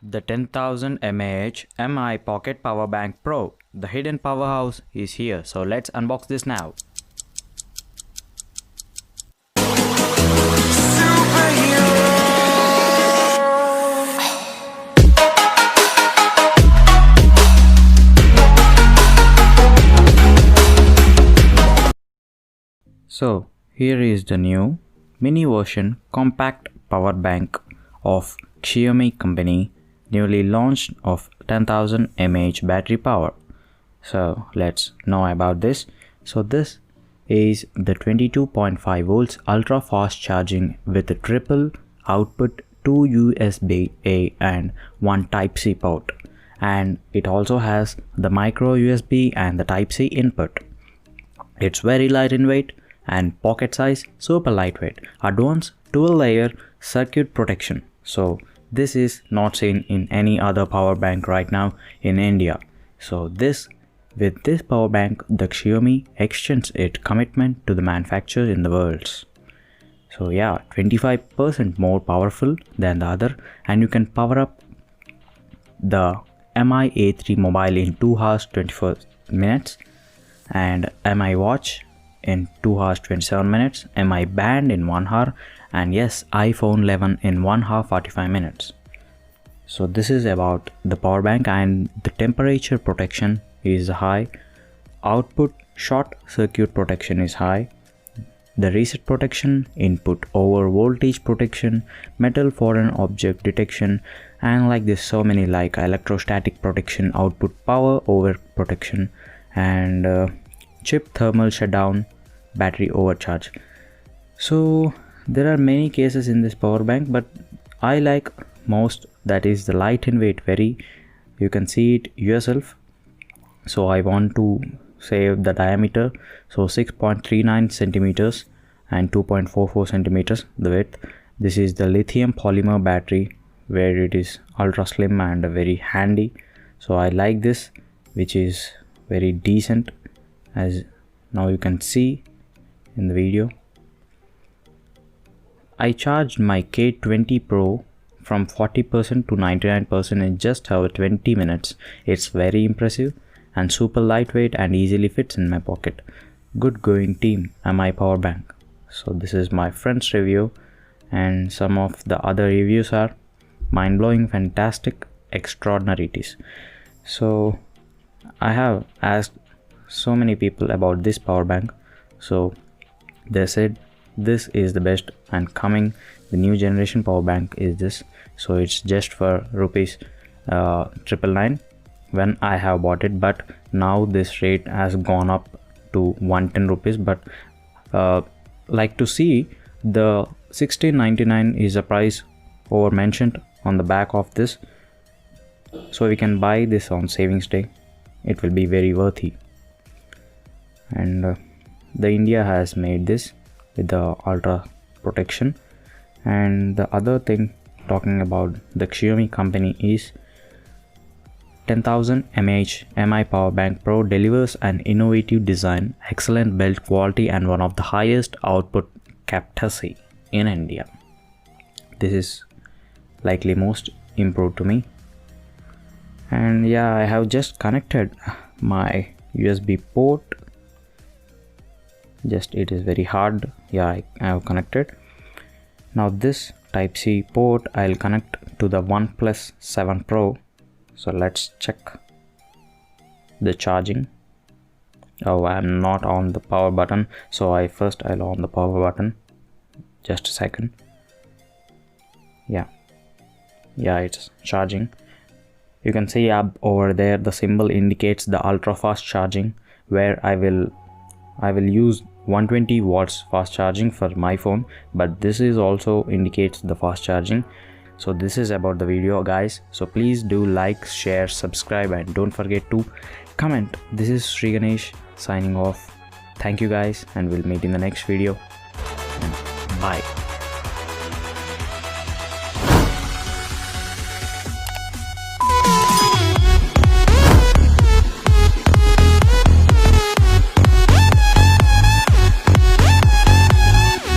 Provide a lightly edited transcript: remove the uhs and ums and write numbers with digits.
The 10,000 mAh MI Pocket Power Bank Pro. The hidden powerhouse is here, so let's unbox this now. So here is the new mini version compact power bank of Xiaomi company, newly launched of 10,000 mAh battery power. So let's know about this. So this is the 22.5 volts ultra fast charging with a triple output, 2 USB-A and 1 Type-C port, and it also has the micro USB and the Type-C input. It's very light in weight and pocket size, super lightweight, advanced 12-layer circuit protection. So this is not seen in any other power bank right now in India. So with this power bank, the Xiaomi extends its commitment to the manufacturer in the world. So yeah, 25% more powerful than the other, and you can power up the MI A3 mobile in 2 hours 24 minutes and MI watch in 2 hours 27 minutes, MI band in 1 hour, and yes, iPhone 11 in 1 hour 45 minutes. So this is about the power bank, and the temperature protection is high, output short circuit protection is high, the reset protection, input over voltage protection, metal foreign object detection, and like this so many like electrostatic protection, output power over protection, and chip thermal shutdown, battery overcharge. So there are many cases in this power bank, but I like most that is the light in weight, very, you can see it yourself. So I want to save the diameter, so 6.39 centimeters and 2.44 centimeters the width. This is the lithium polymer battery where it is ultra slim and very handy. So I like this, which is very decent, as now you can see in the video. I charged my K20 Pro from 40% to 99% in just over 20 minutes. It's very impressive and super lightweight and easily fits in my pocket. Good going team, MI power bank. So this is my friend's review, and some of the other reviews are mind-blowing, fantastic, extraordinary it is. So I have asked so many people about this power bank, so they said this is the best, and coming the new generation power bank is this. So it's just for rupees 999 when I have bought it, but now this rate has gone up to 110 rupees. But like to see the 1699 is a price over mentioned on the back of this, so we can buy this on savings day. It will be very worthy, and the India has made this with the ultra protection. And the other thing talking about the Xiaomi company is 10,000 mAh MI Power Bank Pro delivers an innovative design, excellent build quality, and one of the highest output capacity in India. This is likely most improved to me. And yeah, I have just connected my USB port. Just it is very hard. Yeah, I have connected. Now this Type-C port I'll connect to the OnePlus 7 Pro. So let's check the charging. Oh, I'm not on the power button, so I'll on the power button. Just a second. Yeah, it's charging. You can see up over there the symbol indicates the ultra fast charging, where I will use 120 watts fast charging for my phone, but this is also indicates the fast charging. So this is about the video, guys. So please do like, share, subscribe, and don't forget to comment. This is Sree Ganesh signing off. Thank you guys, and we'll meet in the next video. And bye.